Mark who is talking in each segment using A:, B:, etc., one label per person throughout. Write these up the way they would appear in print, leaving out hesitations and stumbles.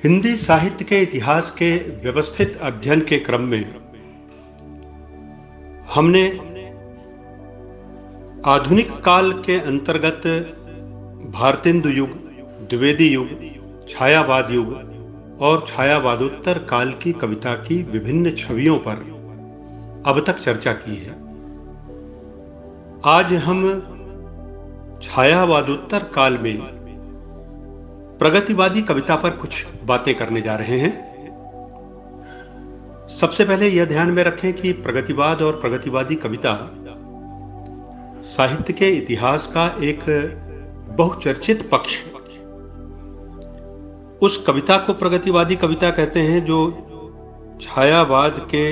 A: हिंदी साहित्य के इतिहास के व्यवस्थित अध्ययन के क्रम में हमने आधुनिक काल के अंतर्गत भारतेंदु युग, द्विवेदी युग, छायावाद युग और छायावादोत्तर काल की कविता की विभिन्न छवियों पर अब तक चर्चा की है। आज हम छायावादोत्तर काल में प्रगतिवादी कविता पर कुछ बातें करने जा रहे हैं। सबसे पहले यह ध्यान में रखें कि प्रगतिवाद और प्रगतिवादी कविता साहित्य के इतिहास का एक बहुचर्चित पक्ष है। उस कविता को प्रगतिवादी कविता कहते हैं जो छायावाद के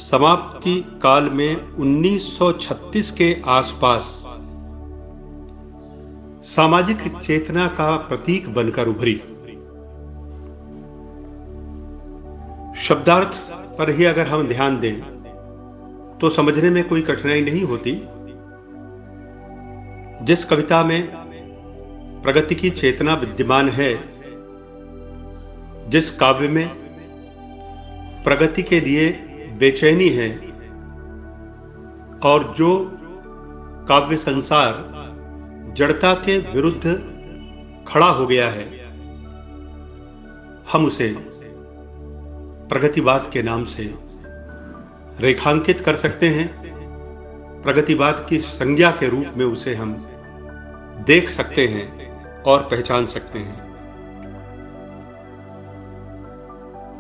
A: समाप्ति काल में 1936 के आसपास सामाजिक चेतना का प्रतीक बनकर उभरी। शब्दार्थ पर ही अगर हम ध्यान दें तो समझने में कोई कठिनाई नहीं होती। जिस कविता में प्रगति की चेतना विद्यमान है, जिस काव्य में प्रगति के लिए बेचैनी है और जो काव्य संसार जड़ता के विरुद्ध खड़ा हो गया है, हम उसे प्रगतिवाद के नाम से रेखांकित कर सकते हैं। प्रगतिवाद की संज्ञा के रूप में उसे हम देख सकते हैं और पहचान सकते हैं।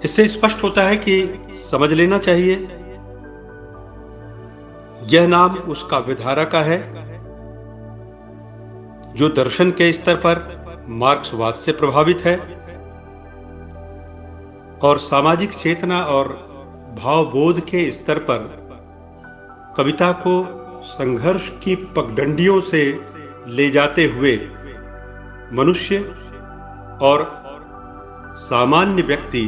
A: इससे स्पष्ट होता है कि समझ लेना चाहिए यह नाम उस काव्यधारा का है जो दर्शन के स्तर पर मार्क्सवाद से प्रभावित है और सामाजिक चेतना और भावबोध के स्तर पर कविता को संघर्ष की पगडंडियों से ले जाते हुए मनुष्य और सामान्य व्यक्ति,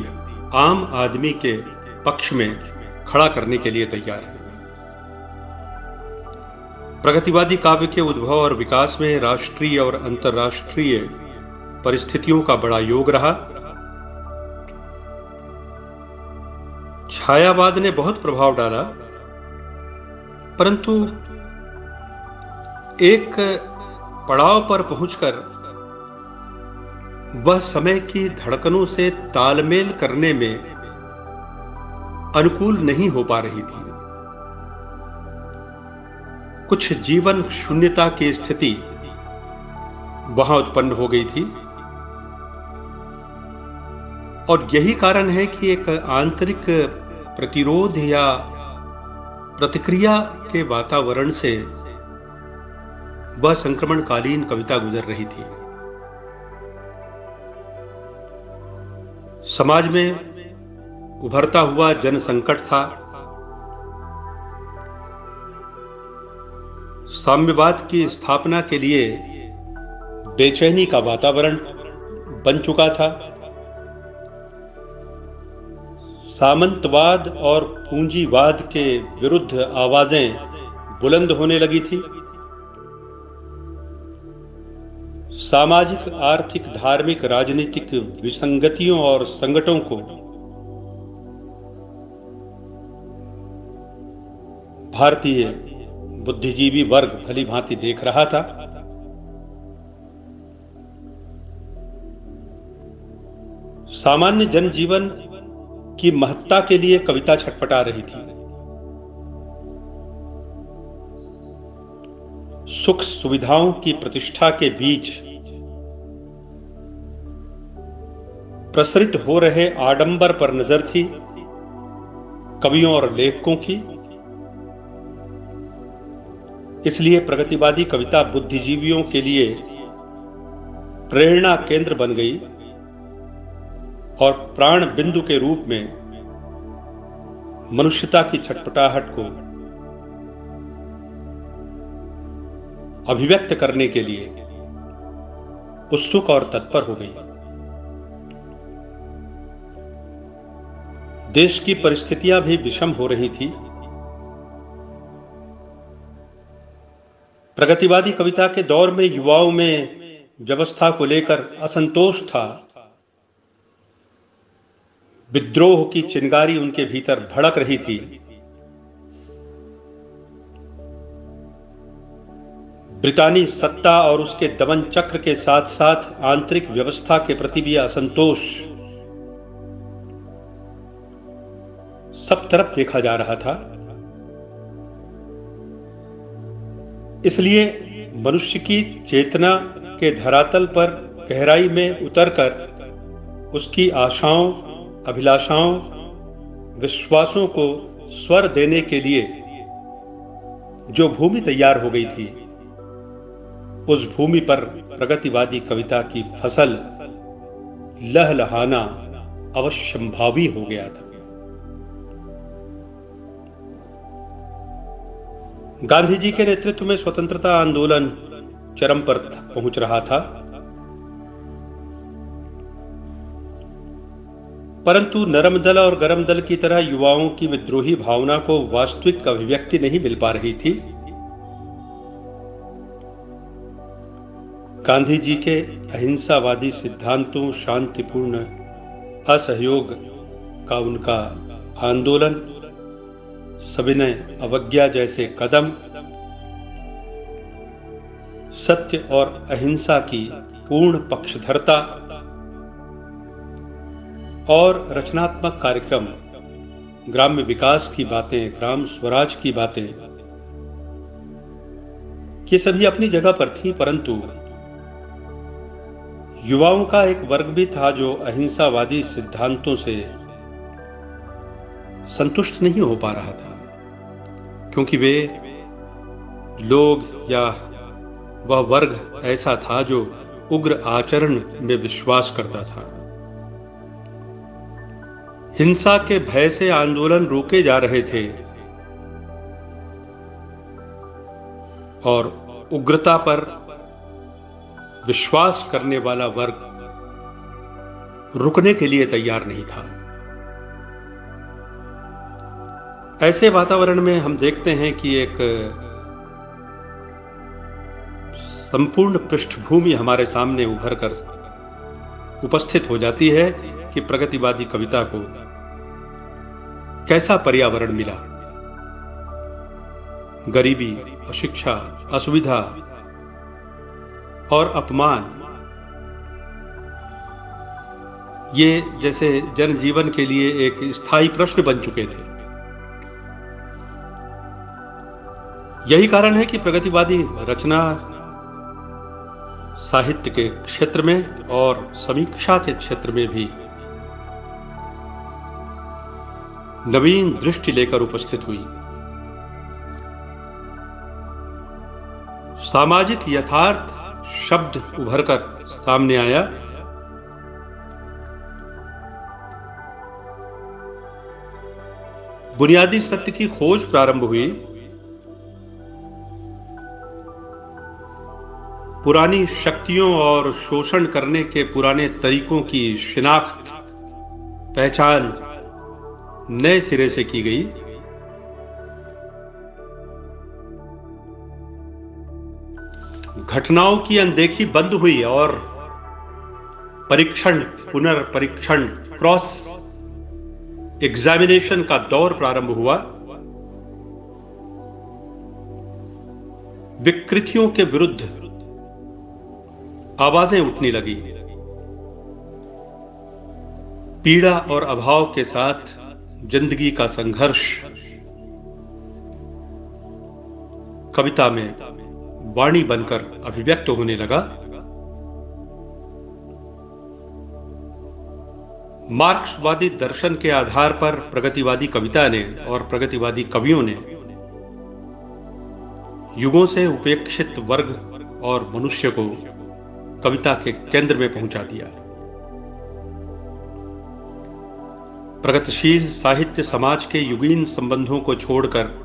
A: आम आदमी के पक्ष में खड़ा करने के लिए तैयार है। प्रगतिवादी काव्य के उद्भव और विकास में राष्ट्रीय और अंतर्राष्ट्रीय परिस्थितियों का बड़ा योग रहा। छायावाद ने बहुत प्रभाव डाला, परंतु एक पड़ाव पर पहुंचकर वह समय की धड़कनों से तालमेल करने में अनुकूल नहीं हो पा रही थी। कुछ जीवन शून्यता की स्थिति वहां उत्पन्न हो गई थी और यही कारण है कि एक आंतरिक प्रतिरोध या प्रतिक्रिया के वातावरण से वह संक्रमणकालीन कविता गुजर रही थी। समाज में उभरता हुआ जन संकट था। साम्यवाद की स्थापना के लिए बेचैनी का वातावरण बन चुका था। सामंतवाद और पूंजीवाद के विरुद्ध आवाजें बुलंद होने लगी थी। सामाजिक, आर्थिक, धार्मिक, राजनीतिक विसंगतियों और संकटों को भारतीय बुद्धिजीवी वर्ग भली भांति देख रहा था। सामान्य जनजीवन की महत्ता के लिए कविता छटपटा रही थी। सुख सुविधाओं की प्रतिष्ठा के बीच प्रसरित हो रहे आडंबर पर नजर थी कवियों और लेखकों की। इसलिए प्रगतिवादी कविता बुद्धिजीवियों के लिए प्रेरणा केंद्र बन गई और प्राण बिंदु के रूप में मनुष्यता की छटपटाहट को अभिव्यक्त करने के लिए उत्सुक और तत्पर हो गई। देश की परिस्थितियां भी विषम हो रही थी। प्रगतिवादी कविता के दौर में युवाओं में व्यवस्था को लेकर असंतोष था विद्रोह की चिंगारी उनके भीतर भड़क रही थी। ब्रितानी सत्ता और उसके दमन चक्र के साथ साथ आंतरिक व्यवस्था के प्रति भी असंतोष सब तरफ देखा जा रहा था। इसलिए मनुष्य की चेतना के धरातल पर गहराई में उतरकर उसकी आशाओं, अभिलाषाओं, विश्वासों को स्वर देने के लिए जो भूमि तैयार हो गई थी, उस भूमि पर प्रगतिवादी कविता की फसल लहलहाना अवश्यंभावी हो गया था। गांधी जी के नेतृत्व में स्वतंत्रता आंदोलन चरम पर पहुंच रहा था, परंतु नरम दल और गरम दल की तरह युवाओं की विद्रोही भावना को वास्तविक अभिव्यक्ति नहीं मिल पा रही थी। गांधी जी के अहिंसावादी सिद्धांतों, शांतिपूर्ण असहयोग का उनका आंदोलन, सविनय अवज्ञा जैसे कदम, सत्य और अहिंसा की पूर्ण पक्षधरता और रचनात्मक कार्यक्रम, ग्राम्य विकास की बातें, ग्राम स्वराज की बातें, ये सभी अपनी जगह पर थी, परंतु युवाओं का एक वर्ग भी था जो अहिंसावादी सिद्धांतों से संतुष्ट नहीं हो पा रहा था, क्योंकि वे लोग या वह वर्ग ऐसा था जो उग्र आचरण में विश्वास करता था। हिंसा के भय से आंदोलन रोके जा रहे थे और उग्रता पर विश्वास करने वाला वर्ग रुकने के लिए तैयार नहीं था। ऐसे वातावरण में हम देखते हैं कि एक संपूर्ण पृष्ठभूमि हमारे सामने उभर कर उपस्थित हो जाती है कि प्रगतिवादी कविता को कैसा पर्यावरण मिला। गरीबी, अशिक्षा, असुविधा और अपमान, ये जैसे जनजीवन के लिए एक स्थायी प्रश्न बन चुके थे। यही कारण है कि प्रगतिवादी रचना साहित्य के क्षेत्र में और समीक्षा के क्षेत्र में भी नवीन दृष्टि लेकर उपस्थित हुई। सामाजिक यथार्थ शब्द उभरकर सामने आया। बुनियादी सत्य की खोज प्रारंभ हुई। पुरानी शक्तियों और शोषण करने के पुराने तरीकों की शिनाख्त, पहचान नए सिरे से की गई। घटनाओं की अनदेखी बंद हुई और परीक्षण, पुनर्परीक्षण, क्रॉस एग्जामिनेशन का दौर प्रारंभ हुआ। विकृतियों के विरुद्ध आवाजें उठने लगी। पीड़ा और अभाव के साथ जिंदगी का संघर्ष कविता में वाणी बनकर अभिव्यक्त होने लगा। मार्क्सवादी दर्शन के आधार पर प्रगतिवादी कविता ने और प्रगतिवादी कवियों ने युगों से उपेक्षित वर्ग और मनुष्य को कविता के केंद्र में पहुंचा दिया। प्रगतिशील साहित्य समाज के युगीन संबंधों को छोड़कर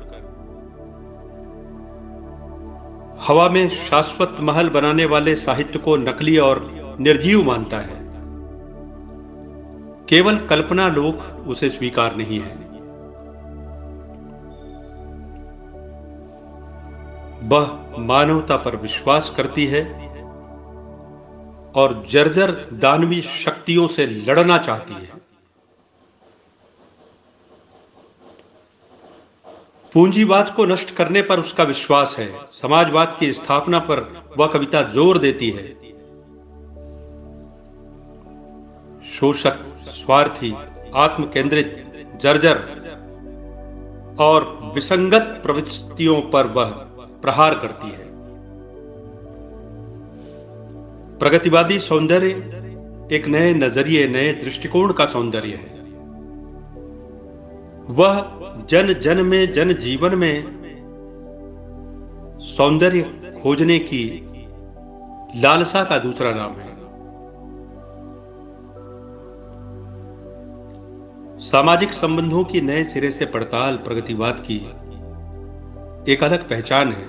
A: हवा में शाश्वत महल बनाने वाले साहित्य को नकली और निर्जीव मानता है। केवल कल्पना लोक उसे स्वीकार नहीं है। वह मानवता पर विश्वास करती है और जर्जर दानवी शक्तियों से लड़ना चाहती है। पूंजीवाद को नष्ट करने पर उसका विश्वास है, समाजवाद की स्थापना पर वह कविता जोर देती है। शोषक, स्वार्थी, आत्मकेंद्रित, जर्जर और विसंगत प्रवृत्तियों पर वह प्रहार करती है। प्रगतिवादी सौंदर्य एक नए नजरिए, नए दृष्टिकोण का सौंदर्य है। वह जन जन में, जन जीवन में सौंदर्य खोजने की लालसा का दूसरा नाम है। सामाजिक संबंधों की नए सिरे से पड़ताल प्रगतिवाद की एक अलग पहचान है।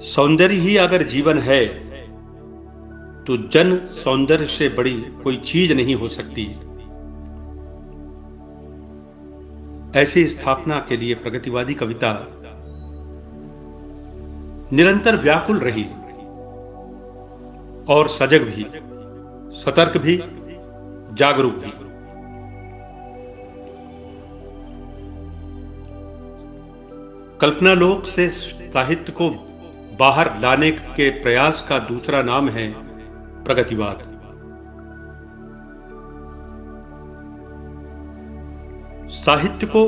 A: सौंदर्य ही अगर जीवन है तो जन सौंदर्य से बड़ी कोई चीज नहीं हो सकती। ऐसी स्थापना के लिए प्रगतिवादी कविता निरंतर व्याकुल रही और सजग भी, सतर्क भी, जागरूक भी। कल्पनालोक से साहित्य को बाहर लाने के प्रयास का दूसरा नाम है प्रगतिवाद। साहित्य को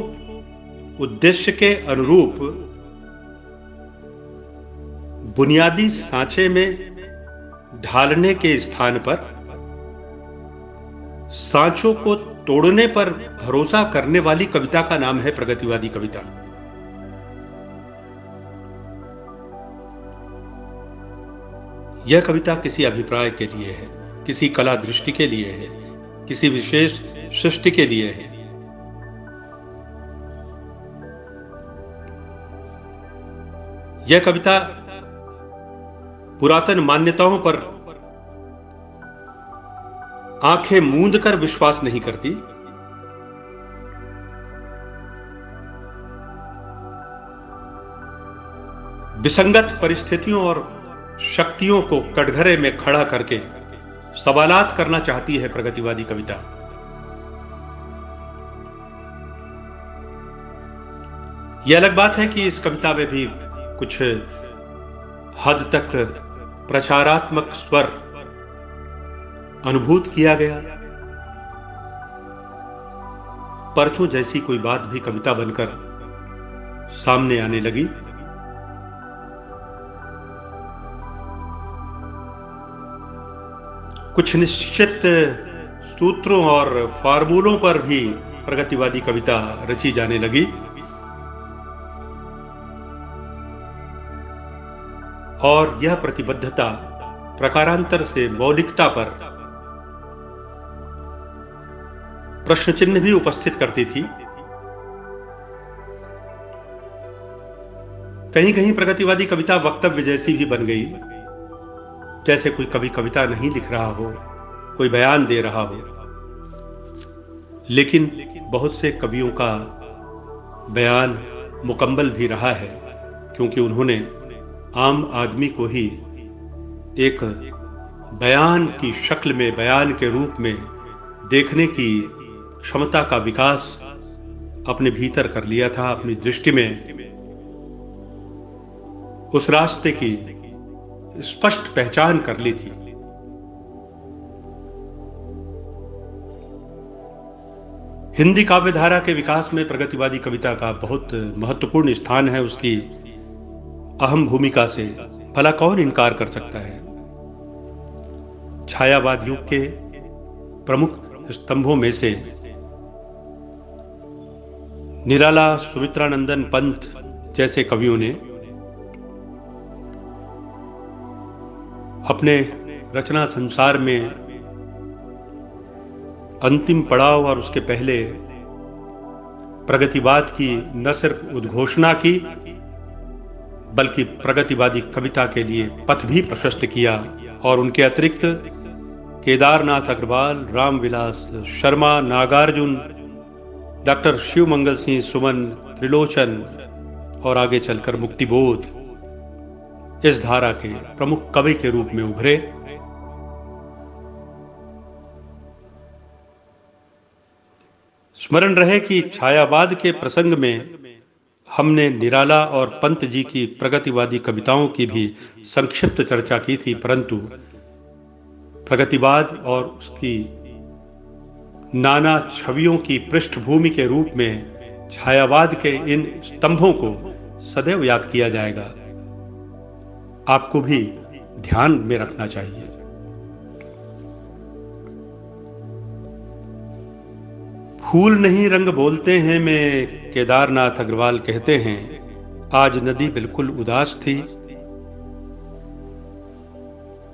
A: उद्देश्य के अनुरूप बुनियादी सांचे में ढालने के स्थान पर सांचों को तोड़ने पर भरोसा करने वाली कविता का नाम है प्रगतिवादी कविता। यह कविता किसी अभिप्राय के लिए है, किसी कला दृष्टि के लिए है, किसी विशेष सृष्टि के लिए है। यह कविता पुरातन मान्यताओं पर आंखें मूंद कर विश्वास नहीं करती। विसंगत परिस्थितियों और शक्तियों को कटघरे में खड़ा करके सवालात करना चाहती है प्रगतिवादी कविता। यह अलग बात है कि इस कविता में भी कुछ हद तक प्रचारात्मक स्वर अनुभूत किया गया। परचों जैसी कोई बात भी कविता बनकर सामने आने लगी। कुछ निश्चित सूत्रों और फार्मूलों पर भी प्रगतिवादी कविता रची जाने लगी और यह प्रतिबद्धता प्रकारांतर से मौलिकता पर प्रश्न चिन्ह भी उपस्थित करती थी। कहीं कहीं प्रगतिवादी कविता वक्तव्य जैसी भी बन गई, जैसे कोई कवि कविता नहीं लिख रहा हो, कोई बयान दे रहा हो। लेकिन बहुत से कवियों का बयान मुकम्मल भी रहा है, क्योंकि उन्होंने आम आदमी को ही एक बयान की शक्ल में, बयान के रूप में देखने की क्षमता का विकास अपने भीतर कर लिया था। अपनी दृष्टि में उस रास्ते की स्पष्ट पहचान कर ली थी। हिंदी काव्यधारा के विकास में प्रगतिवादी कविता का बहुत महत्वपूर्ण स्थान है। उसकी अहम भूमिका से भला कौन इनकार कर सकता है। छायावाद युग के प्रमुख स्तंभों में से निराला, सुमित्रानंदन पंत जैसे कवियों ने अपने रचना संसार में अंतिम पड़ाव और उसके पहले प्रगतिवाद की न सिर्फ उद्घोषणा की, बल्कि प्रगतिवादी कविता के लिए पथ भी प्रशस्त किया। और उनके अतिरिक्त केदारनाथ अग्रवाल, रामविलास शर्मा, नागार्जुन, डॉक्टर शिवमंगल सिंह सुमन, त्रिलोचन और आगे चलकर मुक्तिबोध इस धारा के प्रमुख कवि के रूप में उभरे। स्मरण रहे कि छायावाद के प्रसंग में हमने निराला और पंत जी की प्रगतिवादी कविताओं की भी संक्षिप्त चर्चा की थी, परंतु प्रगतिवाद और उसकी नाना छवियों की पृष्ठभूमि के रूप में छायावाद के इन स्तंभों को सदैव याद किया जाएगा। आपको भी ध्यान में रखना चाहिए। फूल नहीं रंग बोलते हैं में केदारनाथ अग्रवाल कहते हैं, आज नदी बिल्कुल उदास थी।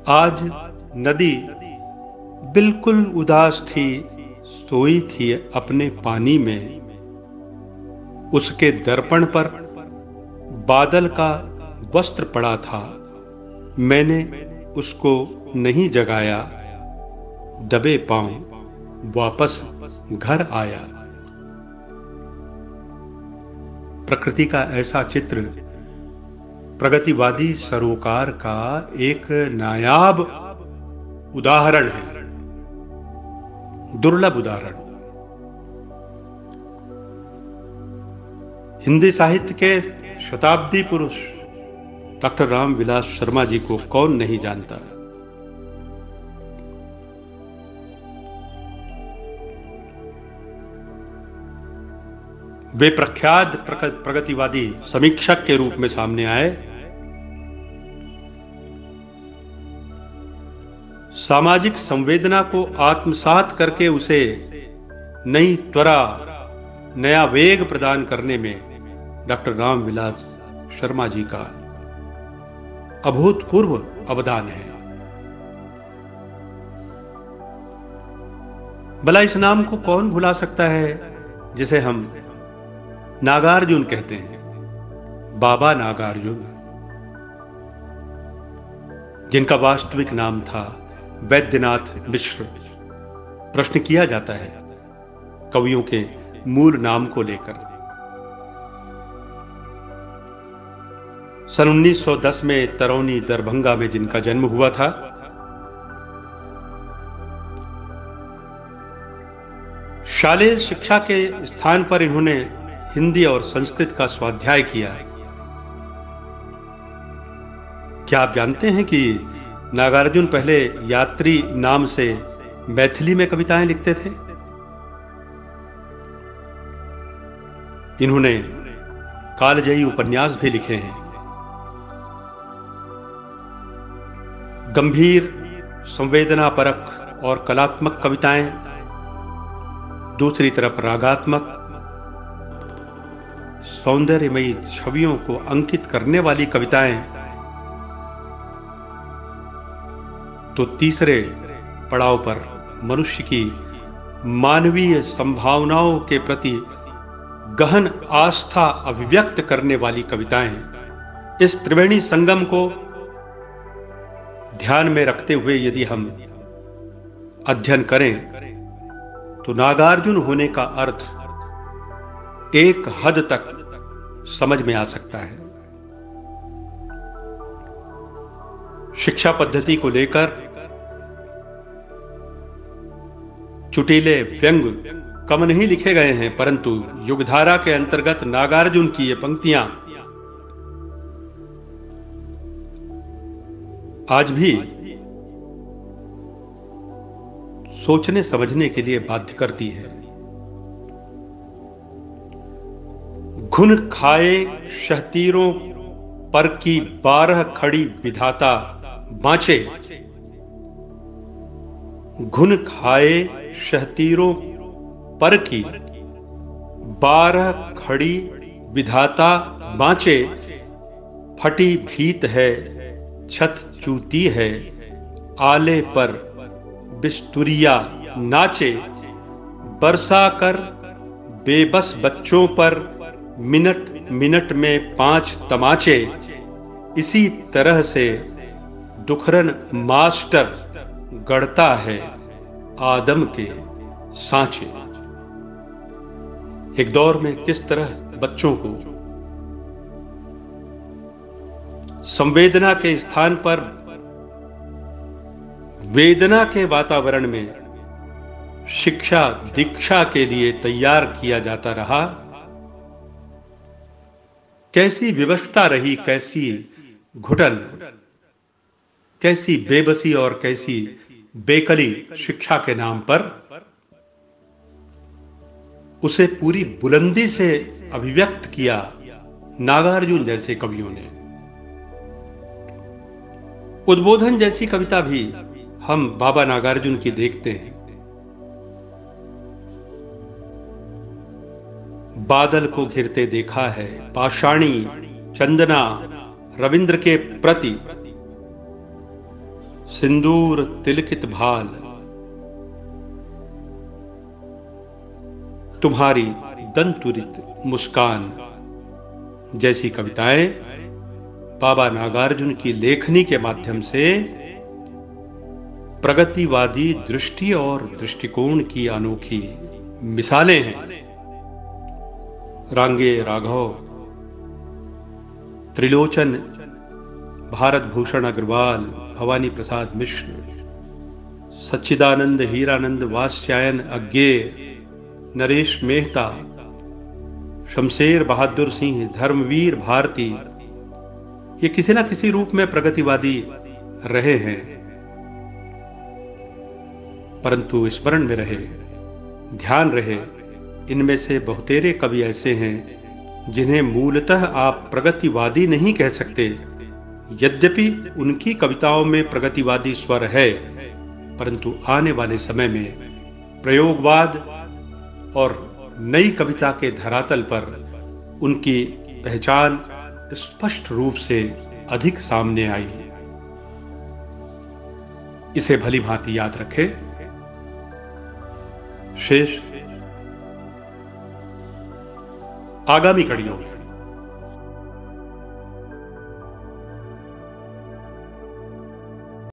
A: आज नदी बिल्कुल उदास थी, सोई थी अपने पानी में। उसके दर्पण पर बादल का वस्त्र पड़ा था, मैंने उसको नहीं जगाया। दबे पांव वापस घर आया। प्रकृति का ऐसा चित्र प्रगतिवादी सरोकार का एक नायाब उदाहरण है, दुर्लभ उदाहरण। हिंदी साहित्य के शताब्दी पुरुष डॉक्टर रामविलास शर्मा जी को कौन नहीं जानता। वे प्रख्यात प्रगतिवादी समीक्षक के रूप में सामने आए। सामाजिक संवेदना को आत्मसात करके उसे नई त्वरा, नया वेग प्रदान करने में डॉक्टर रामविलास शर्मा जी का अभूतपूर्व अवदान है। भला इस नाम को कौन भुला सकता है जिसे हम नागार्जुन कहते हैं, बाबा नागार्जुन, जिनका वास्तविक नाम था वैद्यनाथ मिश्र। प्रश्न किया जाता है कवियों के मूल नाम को लेकर। सन 1910 में तरौनी दरभंगा में जिनका जन्म हुआ था, शालेय शिक्षा के स्थान पर इन्होंने हिंदी और संस्कृत का स्वाध्याय किया। क्या आप जानते हैं कि नागार्जुन पहले यात्री नाम से मैथिली में कविताएं लिखते थे? इन्होंने कालजयी उपन्यास भी लिखे हैं। गंभीर, संवेदनापरक और कलात्मक कविताएं, दूसरी तरफ रागात्मक, सौंदर्यमयी छवियों को अंकित करने वाली कविताएं, तो तीसरे पड़ाव पर मनुष्य की मानवीय संभावनाओं के प्रति गहन आस्था अभिव्यक्त करने वाली कविताएं। इस त्रिवेणी संगम को ध्यान में रखते हुए यदि हम अध्ययन करें तो नागार्जुन होने का अर्थ एक हद तक समझ में आ सकता है। शिक्षा पद्धति को लेकर चुटीले व्यंग कम नहीं लिखे गए हैं, परंतु युगधारा के अंतर्गत नागार्जुन की ये पंक्तियां आज भी सोचने समझने के लिए बाध्य करती है। घुन खाए शहतीरों पर की 12 खड़ी विधाता बाँचे। घुन खाए शहतीरों पर की 12 खड़ी विधाता बाँचे। फटी भीत है, छत चूती है, आले पर बिस्तुरिया नाचे। बरसा कर बेबस बच्चों पर मिनट मिनट में 5 तमाचे। इसी तरह से दुखरन मास्टर गढ़ता है आदम के सांचे। एक दौर में किस तरह बच्चों को संवेदना के स्थान पर वेदना के वातावरण में शिक्षा दीक्षा के लिए तैयार किया जाता रहा। कैसी विवशता रही, कैसी घुटन, कैसी बेबसी और कैसी बेकली शिक्षा के नाम पर, उसे पूरी बुलंदी से अभिव्यक्त किया नागार्जुन जैसे कवियों ने। उद्बोधन जैसी कविता भी हम बाबा नागार्जुन की देखते हैं। बादल को घिरते देखा है पाषाणी चंदना रविंद्र के प्रति, सिंदूर तिलकित भाल, तुम्हारी दंतुरित मुस्कान जैसी कविताएं बाबा नागार्जुन की लेखनी के माध्यम से प्रगतिवादी दृष्टि और दृष्टिकोण की अनोखी मिसालें हैं। रांगे राघव, त्रिलोचन, भारत भूषण अग्रवाल, भवानी प्रसाद मिश्र, सच्चिदानंद हीरानंद वात्स्यायन अज्ञे, नरेश मेहता, शमशेर बहादुर सिंह, धर्मवीर भारती, ये किसी ना किसी रूप में प्रगतिवादी रहे हैं, परंतु स्मरण में रहे, ध्यान रहे, इनमें से बहुतेरे कवि ऐसे हैं जिन्हें मूलतः आप प्रगतिवादी नहीं कह सकते। यद्यपि उनकी कविताओं में प्रगतिवादी स्वर है, परंतु आने वाले समय में प्रयोगवाद और नई कविता के धरातल पर उनकी पहचान स्पष्ट रूप से अधिक सामने आई। इसे भली भांति याद रखें। शेष आगामी कड़ियों में।